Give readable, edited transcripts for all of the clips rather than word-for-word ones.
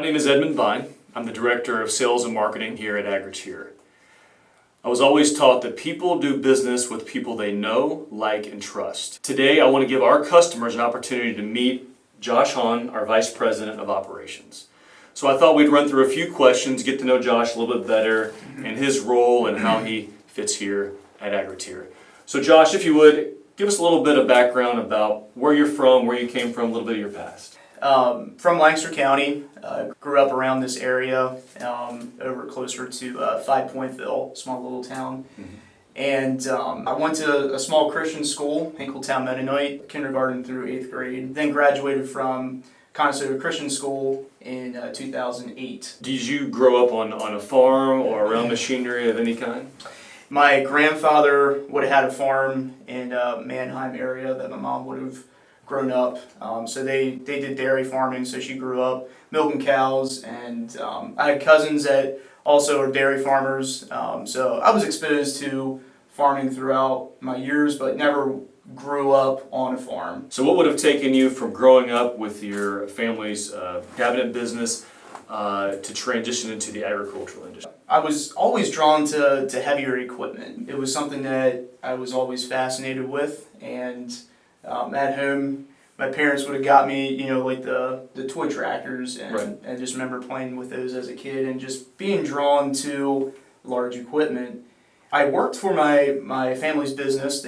name is Edmund Vine. I'm the Director of Sales and Marketing here at Agriteer. I was always taught that people do business with people they know, like, and trust. Today, I want to give our customers an opportunity to meet Josh Hahn, our Vice President of Operations. So I thought we'd run through a few questions, get to know Josh a little bit better, and his role and how he fits here at Agriteer. So Josh, if you would, give us a little bit of background about where you're from, where you came from, a little bit of your past. From Lancaster County, grew up around this area, over closer to Five Pointville, small little town. And I went to a small Christian school, Hinkletown Mennonite, kindergarten through 8th grade. Then graduated from Conestoga Christian School in 2008. Did you grow up on a farm or around machinery of any kind? My grandfather would have had a farm in Mannheim area that my mom would have grown up. So they did dairy farming, so she grew up milking cows, and I had cousins that also are dairy farmers. So I was exposed to farming throughout my years, but never grew up on a farm. So what would have taken you from growing up with your family's cabinet business to transition into the agricultural industry? I was always drawn to heavier equipment. It was something that I was always fascinated with, and at home, my parents would have got me, like the toy tractors, and Right. I just remember playing with those as a kid and just being drawn to large equipment. I worked for my family's business.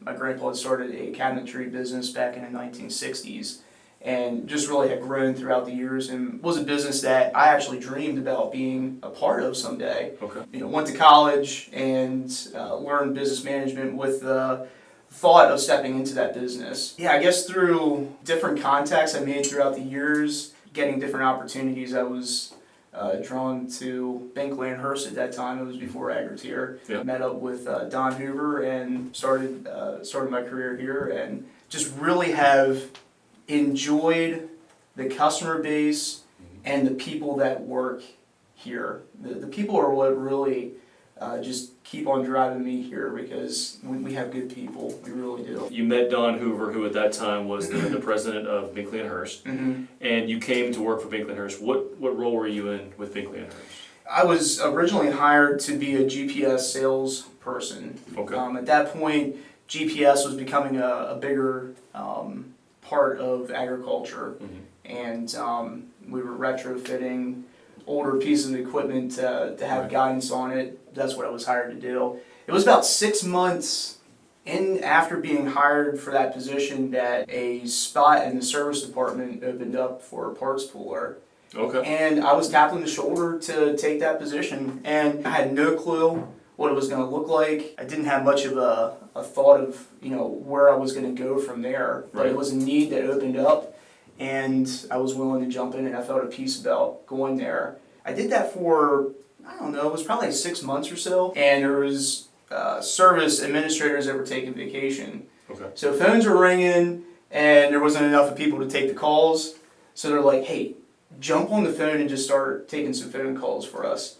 My grandpa had started a cabinetry business back in the 1960s, and just really had grown throughout the years, and was a business that I actually dreamed about being a part of someday. Okay. Went to college and learned business management with the thought of stepping into that business. Yeah, I guess through different contacts I made throughout the years, getting different opportunities, I was drawn to Binkley and Hurst at that time. It was before Agriteer. Yeah. Met up with Don Hoover and started my career here, and just really have enjoyed the customer base and the people that work here. The people are what really just keep on driving me here, because we have good people. We really do. You met Don Hoover, who at that time was the president of Binkley and Hurst, and you came to work for Binkley and Hurst. What role were you in with Binkley and Hurst? I was originally hired to be a GPS salesperson. Okay. At that point, GPS was becoming a bigger part of agriculture, and we were retrofitting older pieces of equipment to have guidance on it. That's what I was hired to do. It was about 6 months in after being hired for that position that a spot in the service department opened up for a parts pooler. Okay. And I was tapped on the shoulder to take that position, and I had no clue what it was going to look like. I didn't have much of a thought of where I was going to go from there, but Right. it was a need that opened up, and I was willing to jump in, and I felt at peace about going there. I did that for, I don't know, it was probably 6 months or so, and there was service administrators that were taking vacation. Okay. So phones were ringing, and there wasn't enough of people to take the calls, so they're like, hey, jump on the phone and just start taking some phone calls for us.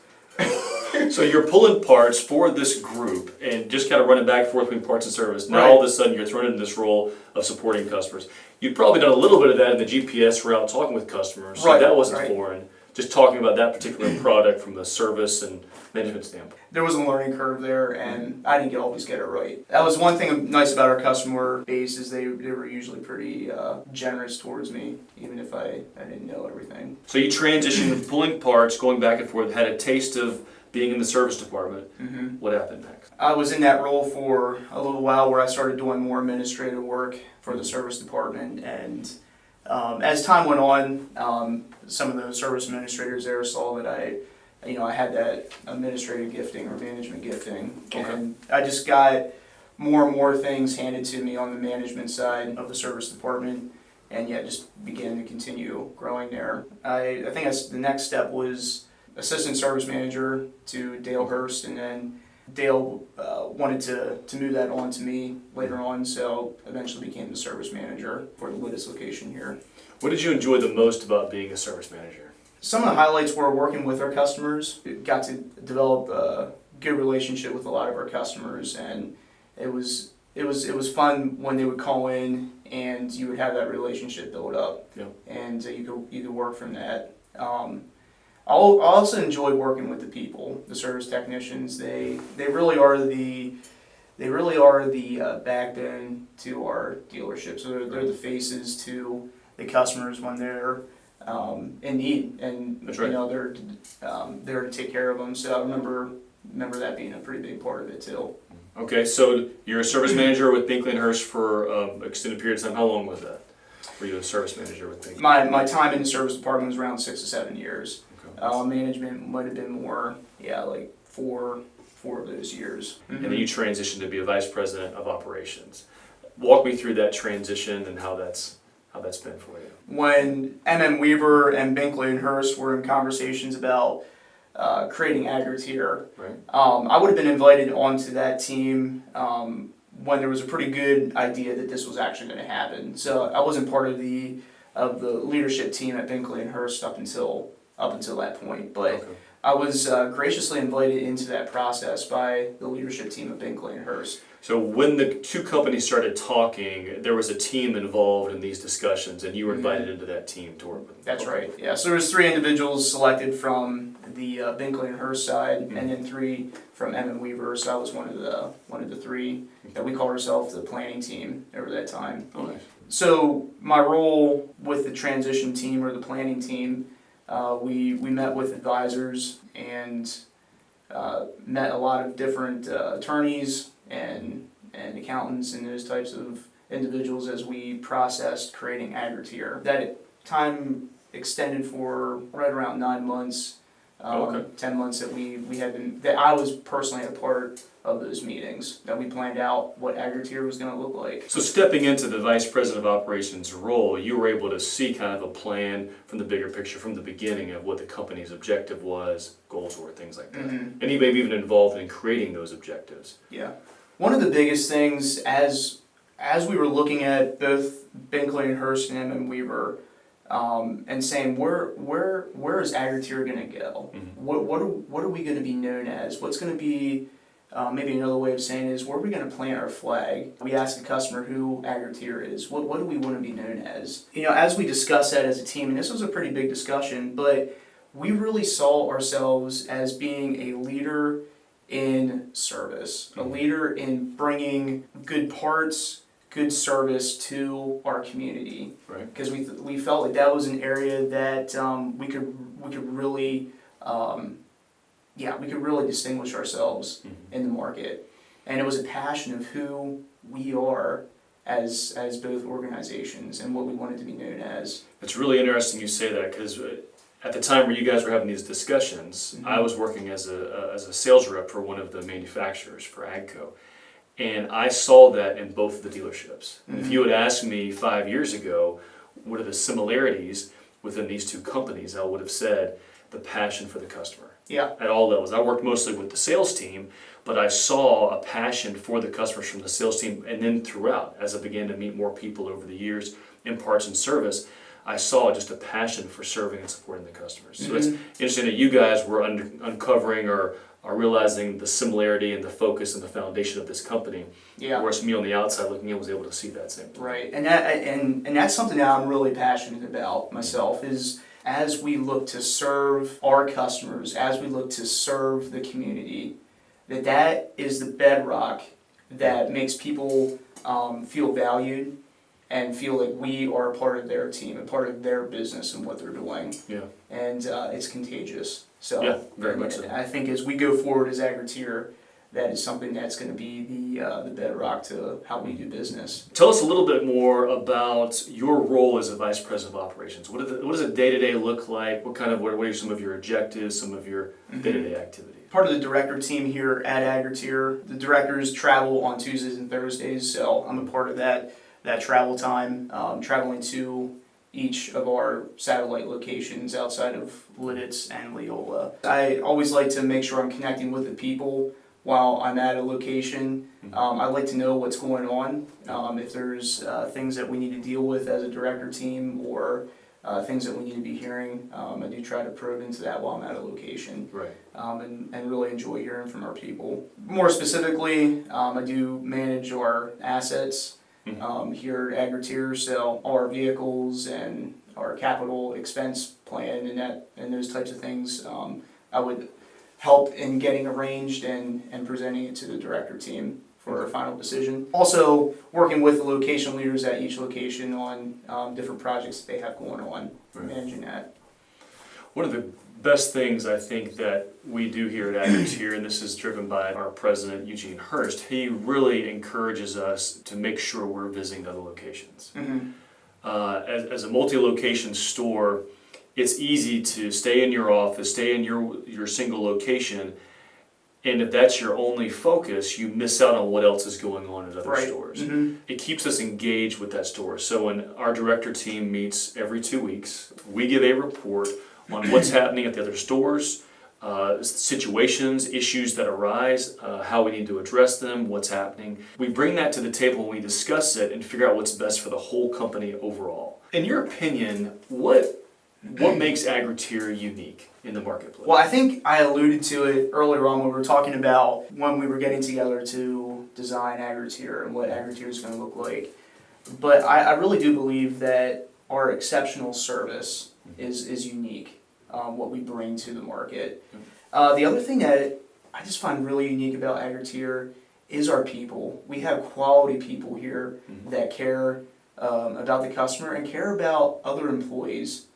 So you're pulling parts for this group and just kind of running back and forth between parts and service. Now Right. all of a sudden you're thrown into this role of supporting customers. You'd probably done a little bit of that in the GPS route, talking with customers, so Right, that wasn't right. foreign. Just talking about that particular product from the service and management standpoint. There was a learning curve there, and I didn't always get it right. That was one thing nice about our customer base, is they were usually pretty generous towards me, even if I didn't know everything. So you transitioned from pulling parts, going back and forth, had a taste of being in the service department. What happened next? I was in that role for a little while, where I started doing more administrative work for the service department, and as time went on, some of the service administrators there saw that I had that administrative gifting or management gifting, Okay. and I just got more and more things handed to me on the management side of the service department, and just began to continue growing there. I think the next step was assistant service manager to Dale Hurst, and then Dale wanted to move that on to me later on, so eventually became the service manager for the latest location here. What did you enjoy the most about being a service manager? Some of the highlights were working with our customers. We got to develop a good relationship with a lot of our customers, and it was fun when they would call in and you would have that relationship build up, Yeah. and you could work from that. I also enjoy working with the people, the service technicians. They really are the backbone to our dealerships. So they're the faces to the customers when they're in need, and That's right. they're there to take care of them. So I remember that being a pretty big part of it too. Okay, so you're a service manager with Binkley and Hurst for extended period of time. How long was that? Were you a service manager with Binkley? My time in the service department was around 6 to 7 years. Okay. Management might have been more, like four of those years. And then you transitioned to be a vice president of operations. Walk me through that transition and how that's been for you. When Weaver and Binkley and Hurst were in conversations about creating Agriteer, Right. I would have been invited onto that team when there was a pretty good idea that this was actually going to happen. So I wasn't part of the leadership team at Binkley and Hurst up until that point, but. Okay. I was graciously invited into that process by the leadership team of Binkley and Hurst. So when the two companies started talking, there was a team involved in these discussions, and you were invited into that team to work with them. That's right. Yeah. So there was 3 individuals selected from the Binkley and Hurst side, and then 3 from Weaver. So I was one of the 3 that we called ourselves the planning team over that time. Oh, nice. So my role with the transition team or the planning team, we met with advisors and met a lot of different attorneys and accountants and those types of individuals as we processed creating Agriteer. That time extended for right around 9 months, 10 months that I was personally a part of those meetings, that we planned out what Agriteer was going to look like. So stepping into the vice president of operations role, you were able to see kind of a plan from the bigger picture from the beginning of what the company's objective was, goals were, things like that. Mm-hmm. And you may be even involved in creating those objectives. Yeah. One of the biggest things as we were looking at both Binkley and Hurst and Weaver, and saying where is Agriteer going to go? Mm-hmm. What are we going to be known as? What's going to be maybe another way of saying is, where are we going to plant our flag? We ask the customer who Agriteer is. What do we want to be known as? As we discussed that as a team, and this was a pretty big discussion, but we really saw ourselves as being a leader in service, a leader in bringing good parts, good service to our community. Right. Because we felt like that was an area that we could really distinguish ourselves in the market, and it was a passion of who we are as both organizations and what we wanted to be known as. It's really interesting you say that, because at the time where you guys were having these discussions, Mm-hmm. I was working as a sales rep for one of the manufacturers for Agco. And I saw that in both of the dealerships. Mm-hmm. If you had asked me 5 years ago, what are the similarities within these two companies, I would have said the passion for the customer. Yeah. At all levels. I worked mostly with the sales team, but I saw a passion for the customers from the sales team, and then throughout, as I began to meet more people over the years in parts and service, I saw just a passion for serving and supporting the customers. So it's interesting that you guys were uncovering or are realizing the similarity and the focus and the foundation of this company. Yeah. Whereas me on the outside looking in was able to see that same thing. Right, and that's something that I'm really passionate about myself, is as we look to serve our customers, as we look to serve the community, that is the bedrock that makes people feel valued and feel like we are a part of their team, a part of their business and what they're doing. Yeah. And it's contagious. So Yeah, very much so. I think as we go forward as Agriteer, that is something that's going to be the bedrock to how we do business. Tell us a little bit more about your role as a vice president of operations. What does a day-to-day look like? What are some of your objectives, some of your day-to-day activities? Part of the director team here at Agriteer. The directors travel on Tuesdays and Thursdays, so I'm a part of that travel time, traveling to each of our satellite locations outside of Lidditz and Leola. I always like to make sure I'm connecting with the people while I'm at a location. I like to know what's going on, if there's things that we need to deal with as a director team, or things that we need to be hearing. I do try to probe into that while I'm at a location. Right. And really enjoy hearing from our people. More specifically, I do manage our assets here at Agriteer, so all our vehicles and our capital expense plan and those types of things, I would help in getting arranged and presenting it to the director team for a final decision. Also, working with the location leaders at each location on different projects that they have going on, managing that. One of the best things I think that we do here at Agriteer, and this is driven by our president, Eugene Hurst, he really encourages us to make sure we're visiting other locations. Mm-hmm. As a multi-location store, it's easy to stay in your office, stay in your single location, and if that's your only focus, you miss out on what else is going on at other stores. Mm-hmm. It keeps us engaged with that store. So when our director team meets every 2 weeks, we give a report on what's happening at the other stores, situations, issues that arise, how we need to address them, what's happening. We bring that to the table and we discuss it and figure out what's best for the whole company overall. In your opinion, what makes Agriteer unique in the marketplace? Well, I think I alluded to it earlier on when we were talking about when we were getting together to design Agriteer and what Agriteer is going to look like. But I really do believe that our exceptional service is unique, what we bring to the market. The other thing that I just find really unique about Agriteer is our people. We have quality people here that care about the customer and care about other employees.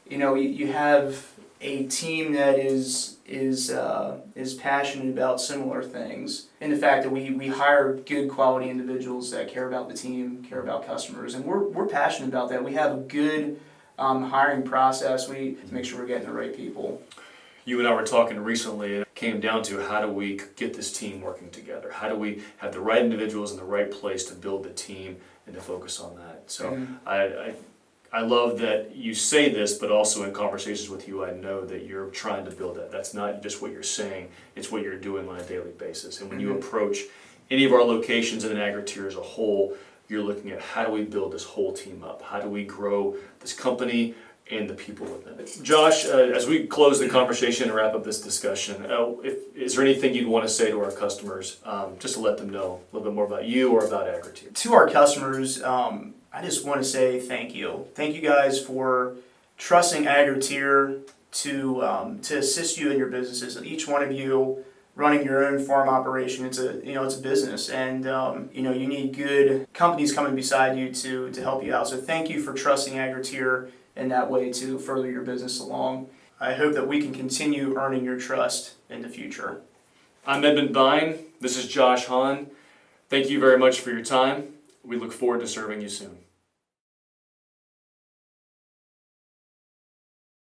You know, you have a team that is passionate about similar things, and the fact that we hire good quality individuals that care about the team, care about customers, and we're passionate about that. We have a good hiring process. We make sure we're getting the right people. You and I were talking recently, and it came down to how do we get this team working together? How do we have the right individuals in the right place to build the team and to focus on that? So I love that you say this, but also in conversations with you, I know that you're trying to build that. That's not just what you're saying, it's what you're doing on a daily basis. And when you approach any of our locations in an Agriteer as a whole, you're looking at how do we build this whole team up? How do we grow this company and the people within it? Josh, as we close the conversation and wrap up this discussion, is there anything you'd want to say to our customers, just to let them know a little bit more about you or about Agriteer? To our customers, I just want to say thank you. Thank you guys for trusting Agriteer to assist you in your businesses. Each one of you running your own farm operation, it's a business, and you need good companies coming beside you to help you out. So thank you for trusting Agriteer in that way to further your business along. I hope that we can continue earning your trust in the future. I'm Edmund Vine. This is Josh Hahn. Thank you very much for your time. We look forward to serving you soon.